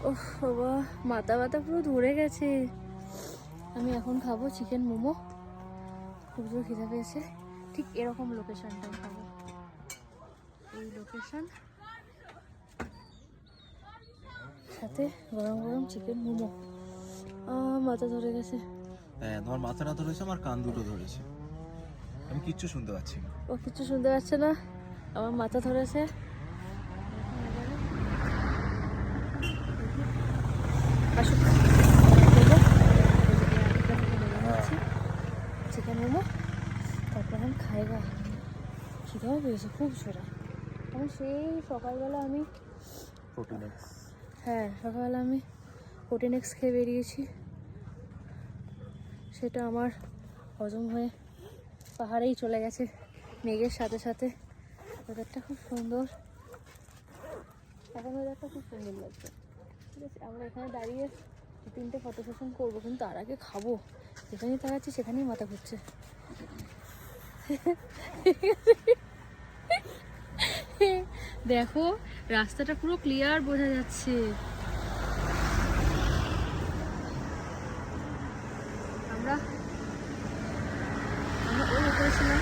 ওহ বাবা, মাথা ব্যথা পুরো ধরে গেছে। আমি এখন খাবো চিকেন মোমো, খুব জোর খিদে পেয়েছে। ঠিক এরকম লোকেশনটাই খাবো, এই লোকেশন, সাথে গরম গরম চিকেন মোমো। মাথা ধরে গেছে। হ্যাঁ, তোমার মাথা না ধরেছে, আমার কান দুটো ধরেছে। আমি কিচ্ছু শুনতে পাচ্ছি না। ও কিচ্ছু শুনতে পাচ্ছে না, আমার মাথা ধরেছে। আসুক, চিকেন মোমো, তারপর আমি খাইগা। খিদেও পেয়েছে খুব জোরে। আমি সেই সকালবেলা সকালবেলা আমি প্রোটিনেক্স খেয়ে বেরিয়েছি, সেটা আমার হজম হয়ে পাহাড়েই চলে গেছে মেঘের সাথে সাথে। ওয়েদারটা খুব সুন্দর, এখন ওয়েদারটা খুব সুন্দর লাগছে। ঠিক আছে, আমরা এখানে দাঁড়িয়ে 3টে ফটো সেশন করবো, কিন্তু তার আগে খাবো। যেখানেই তাকাচ্ছি সেখানেই মাথা ঘুরছে। দেখো রাস্তাটা পুরো ক্লিয়ার বোঝা যাচ্ছে। আমরা ওই উপরে ছিলাম,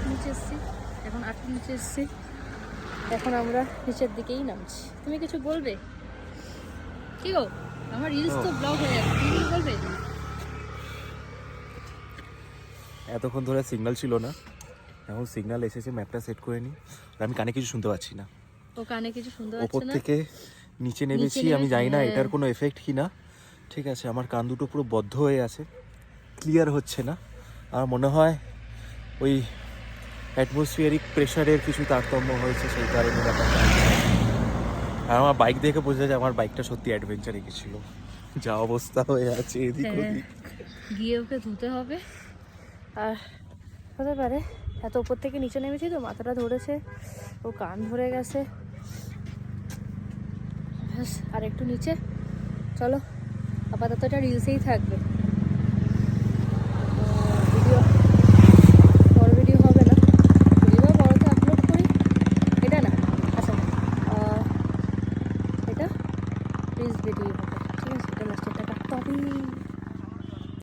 নিচে এসছি, এখন আটকে নিচে এসছি, এখন আমরা নিচের দিকেই নামছি। তুমি কিছু বলবে? কি গো, আমার রিলস তো ব্লগ হয়ে যাচ্ছে, তুমি কিছু বলবে? এতক্ষণ ধরে সিগন্যাল ছিল না, এখন সিগন্যাল এসেছে, ম্যাপটা সেট করে নি। আমি কানে কিছু শুনতে পাচ্ছি না। ও কানে কিছু শুনতে ওপর পাচ্ছে না। থেকে নিচে নেমেছি, আমি জানি না এটার কোনো এফেক্ট কি না। ঠিক আছে, আমার কান দুটো পুরো বদ্ধ হয়ে আছে, ক্লিয়ার হচ্ছে না। আমার মনে হয় ওই অ্যাটমসফিয়ারিক প্রেশারের কিছু তারতম্য হয়েছে, সেই কারণে ব্যাপারটা। আর আমার বাইক দেখে বোঝা যায় আমার বাইকটা সত্যি অ্যাডভেঞ্চারে গেছিলো, যা অবস্থা হয়ে আছে এদিক ওদিক। গিয়ে ওকে ধুতে হবে। আর হতে পারে এত উপর থেকে নিচে নেমেছি তো মাথাটা ধরেছে, ও কান ধরে গেছে। ব্যাস আর একটু নিচে, চলো আপাতত এটা রিলসেই থাকবে।